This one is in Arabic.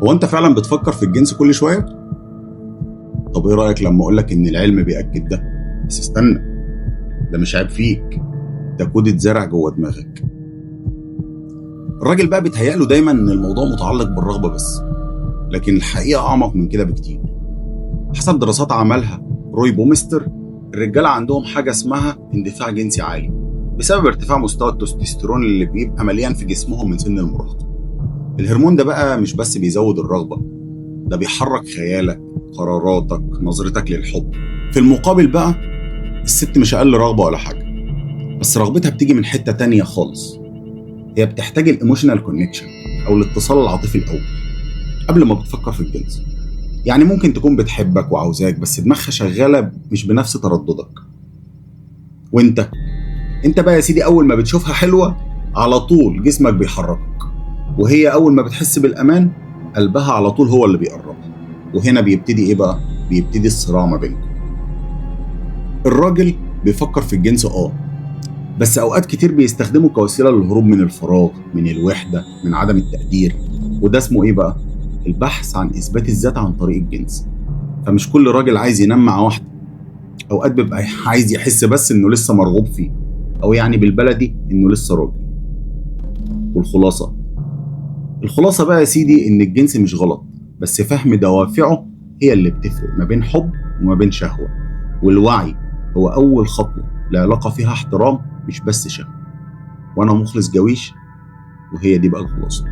هو انت فعلا بتفكر في الجنس كل شويه؟ طب ايه رايك لما اقولك ان العلم بيأكد ده؟ بس استنى، ده مش عيب فيك، ده كود اتزرع جوه دماغك. الراجل بقى بيتهيأله دايما ان الموضوع متعلق بالرغبه بس، لكن الحقيقه اعمق من كده بكتير. حسب دراسات عملها روي بومستر، الرجاله عندهم حاجه اسمها اندفاع جنسي عالي بسبب ارتفاع مستوى التستوستيرون اللي بيبقى مليان في جسمهم من سن المراهقه. الهرمون ده بقى مش بس بيزود الرغبه، ده بيحرك خيالك، قراراتك، نظرتك للحب. في المقابل بقى الست مش اقل رغبه ولا حاجه، بس رغبتها بتيجي من حته تانية خالص. هي بتحتاج الايموشنال كونكشن او الاتصال العاطفي الاول قبل ما بتفكر في الجنس. يعني ممكن تكون بتحبك وعاوزاك بس دماغها شغاله مش بنفس ترددك. وانت بقى يا سيدي اول ما بتشوفها حلوه على طول جسمك بيحركك، وهي اول ما بتحس بالامان قلبها على طول هو اللي بيقربها. وهنا بيبتدي ايه بقى؟ بيبتدي الصراع ما بينكم. الراجل بيفكر في الجنس بس اوقات كتير بيستخدمه كوسيله للهروب من الفراغ، من الوحده، من عدم التقدير. وده اسمه ايه بقى؟ البحث عن اثبات الذات عن طريق الجنس. فمش كل راجل عايز ينام مع واحده، اوقات بيبقى عايز يحس بس انه لسه مرغوب فيه، او يعني بالبلدي انه لسه راجل. والخلاصه بقى يا سيدي ان الجنس مش غلط، بس فهم دوافعه هي اللي بتفرق ما بين حب وما بين شهوه. والوعي هو اول خطوه لعلاقه فيها احترام مش بس شهوه. وانا مخلص جويش، وهي دي بقى الخلاصه.